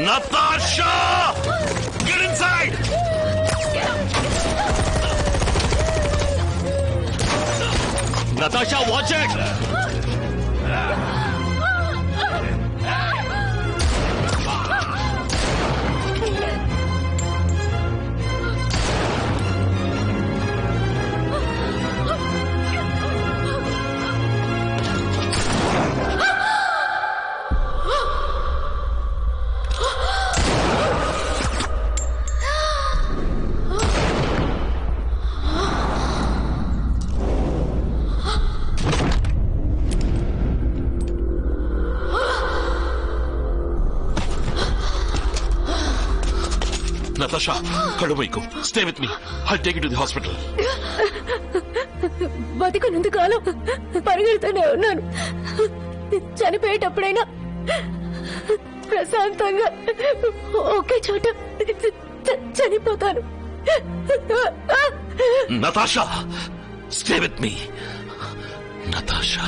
Natasha! Get inside! Natasha, watch it! Natasha, Kalumayku, stay with me. I'll take you to the hospital. బతికున్నంత కాలం పరిగెడుతూనే ఉన్నాను. చనిపోయేటప్పుడైనా ప్రశాంతంగా ఒకే చోట చనిపోతాను. Natasha, stay with me. Natasha.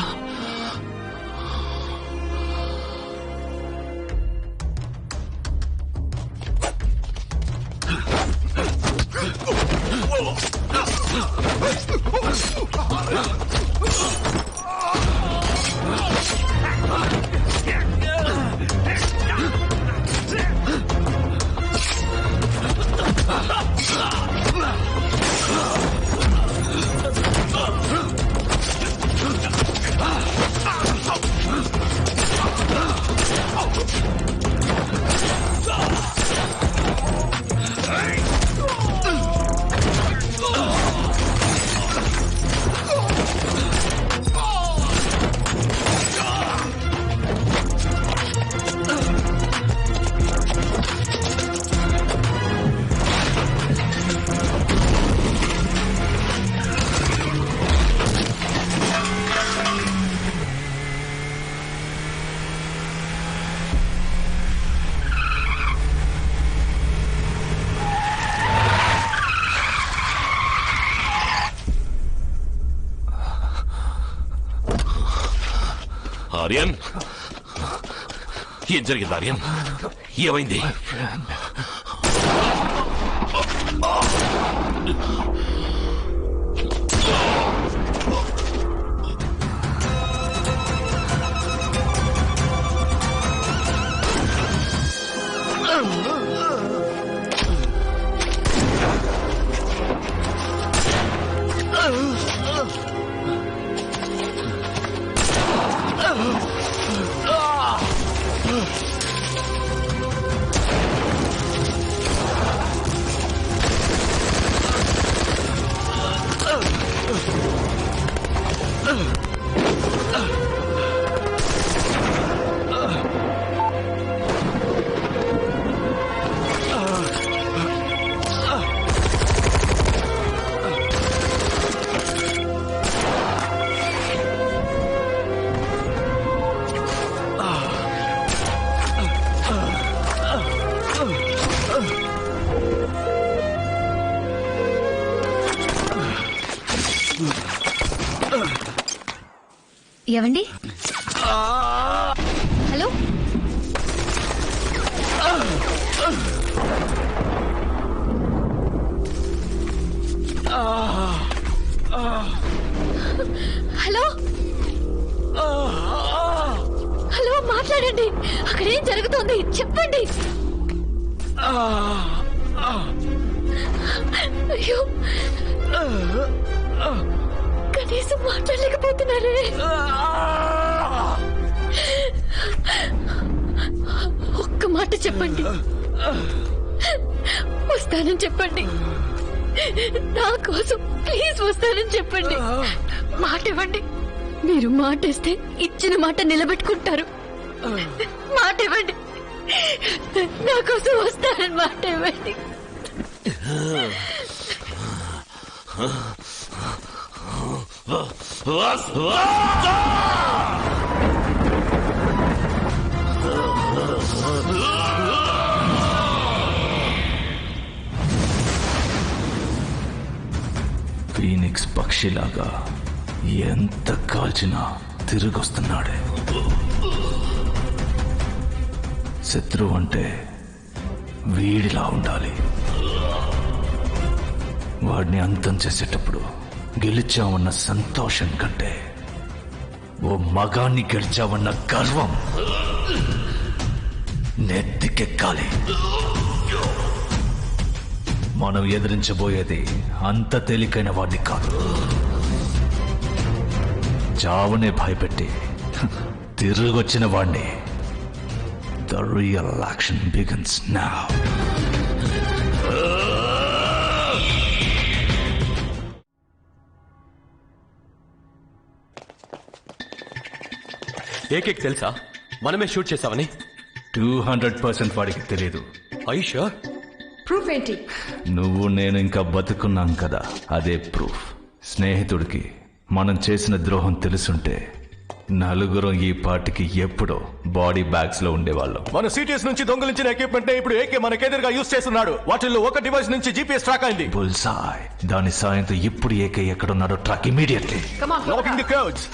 Aryan, ఏం జరిగింది ఆర్యన్? ఏమైంది? ఏవండి? హలో, హలో, హలో, మాట్లాడండి. అక్కడేం జరుగుతోంది చెప్పండి. అయ్యో, కనీసం మాట్లాడలేకపోతున్నారే. ఒక్క మాట చెప్పండి, వస్తానని చెప్పండి. నా కోసం ప్లీజ్ వస్తానని చెప్పండి. మాట ఇవ్వండి. మీరు మాట ఇస్తే ఇచ్చిన మాట నిలబెట్టుకుంటారు. మాట ఇవ్వండి. నా కోసం వస్తానని మాట ఇవ్వండి. ఫీనిక్స్ పక్షిలాగా ఎంత కాల్చినా తిరిగొస్తున్నాడే. శత్రువు అంటే వీడిలా ఉండాలి. వాడిని అంతం చేసేటప్పుడు గెలిచావన్న సంతోషం కంటే ఓ మగాన్ని గెలిచావన్న గర్వం నెత్తికెక్కాలి. మనం ఎదిరించబోయేది అంత తేలికైన వాడిని కాదు. చావునే భయపెట్టి తిరిగొచ్చిన వాడిని. The real action begins now. ఏకేక్ తెలుసా మనమే షూట్ చేసామని? 200% వాడికి తెలియదు. ఐషా ప్రూఫ్ ఏంటి? నువ్వు నేను ఇంకా బతుకున్నాం కదా, అదే ప్రూఫ్. స్నేహితుడికి మనం చేసిన ద్రోహం తెలుసుంటే నలుగురం ఈ పార్టీకి ఎప్పుడో బాడీ బ్యాగ్స్ లో ఉండేవాళ్ళం. మన సిటీఎస్ నుంచి దొంగలించిన ఎక్విప్మెంట్ ఇప్పుడు ఏకే మనకెదురుగా యూజ్ చేస్తున్నాడు. వాటిల్లో ఒక డివైస్ నుంచి జీపీఎస్ ట్రాక్ అయింది. బుల్సాయ్. దాని సాయంతో ఇప్పుడు ఏకే ఎక్కడున్నాడో track immediately. Locking the codes.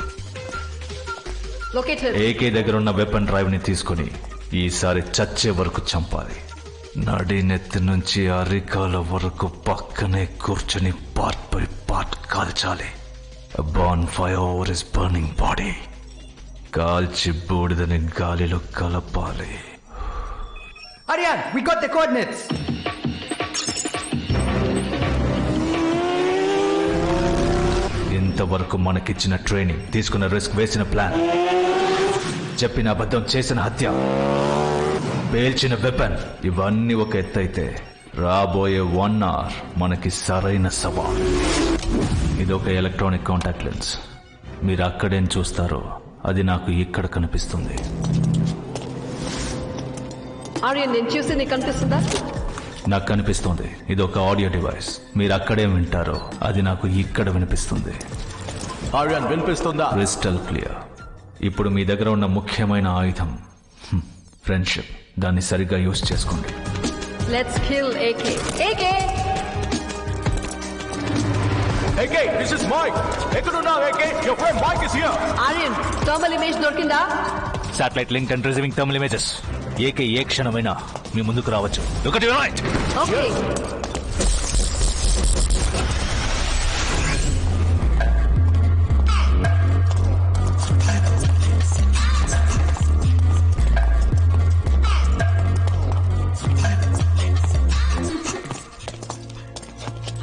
AK దగ్గర ఉన్న వెపన్ డ్రైవ్ ని తీసుకుని ఈసారి చచ్చే వరకు చంపాలి. నడి నెత్తి నుంచి అరికాల వరకు పక్కనే కూర్చొని పార్ట్ బై పార్ట్ కాల్చాలి. Bonfire over his burning body. కాల్చి బూడిదని గాలిలో కలపాలి. Aryan, we got the coordinates. ఇంతవరకు మనకిచ్చిన ట్రైనింగ్, తీసుకున్న రిస్క్, వేసిన ప్లాన్, చెప్పిన అబద్ధం, చేసిన హత్య, పేల్చిన వెపన్, ఇవన్నీ ఒక ఎత్తైతే రాబోయే 1 hour మనకి సరైన సవాల్. ఇదొక ఎలక్ట్రానిక్ కాంటాక్ట్ లెన్స్. మీరు అక్కడేం చూస్తారో అది నాకు ఇక్కడ కనిపిస్తుంది. ఆర్యన్, నేను చూసింది కనిపిస్తుందా? నాకు కనిపిస్తుంది. ఇది ఒక ఆడియో డివైస్. మీరు అక్కడే వింటారో అది నాకు ఇక్కడ వినిపిస్తుంది. ఆర్యన్, వినిపిస్తుందా? Crystal clear. ఇప్పుడు మీ దగ్గర ఉన్న ముఖ్యమైన ఆయుధం ఫ్రెండ్షిప్. దాన్ని సరిగ్గా యూజ్ చేసుకోండి. Let's kill AK. AK, AK, this is Mike. ఎక్కడున్నావు AK? Your friend Mike is here. Aryan, thermal image దొరికిందా? Satellite link and receiving thermal images. AK ఏ క్షణమైనా మీ ముందుకు రావచ్చు. ఒకటి right. Okay.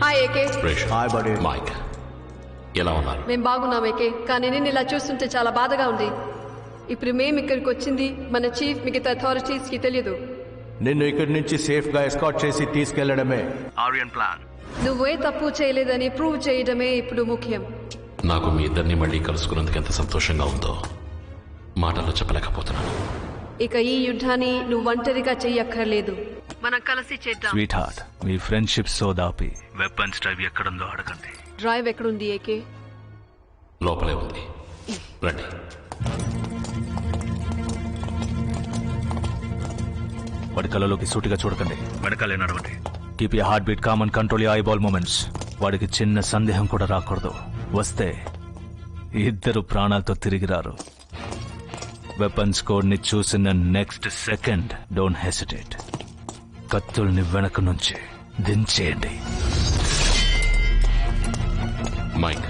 Hi AK. Hi buddy. Mike ఎలా ఉన్నారు? మేము బాగున్నాం ఏకే, కానీ నేను ఇలా చూస్తుంటే చాలా బాధగా ఉంది. ఇప్పుడు మేము ఇక్కడికి వచ్చింది మన చీఫ్ మిగతా అథారిటీస్ కి తెలియదు. నిన్ను ఇక్కడి నుంచి సేఫ్ గా ఎస్కాట్ చేసి తీసుకెళ్లడమే ఆర్యన్ ప్లాన్. నువ్వే తప్పు చేయలేదని ప్రూవ్ చేయడమే ఇప్పుడు ముఖ్యం. నాకు మీ ఇద్దరిని మళ్ళీ కలుసుకున్నందుకు ఎంత సంతోషంగా ఉందో మాటల్లో చెప్పలేకపోతున్నాను. ఇక ఈ యుద్ధాన్ని నువ్వు ఒంటరిగా చెయ్యక్కర్లేదు, మనం కలిసి చేద్దాం. స్వీట్ హార్ట్, మీ ఫ్రెండ్షిప్ సోదాపి వెపన్స్ డ్రైవ్ ఎక్కడుందో అడగండి. డ్రైవ్ ఎక్కడుంది ఏకే? లోపలే ఉంది, రండి. వాడి కళ్ళలోకి సూటిగా చూడకండి, వెనకాలే నడవండి. Keep your heartbeat calm and control your eyeball movements. వాడికి చిన్న సందేహం కూడా రాకూడదు. వస్తే ఇద్దరు ప్రాణాలతో తిరిగి రారు. వెపన్స్ కోడ్ ని చూసిన నెక్స్ట్ సెకండ్ డోంట్ హెసిటేట్. కత్తుల్ని వెనక నుంచి దించేయండి. మైక్,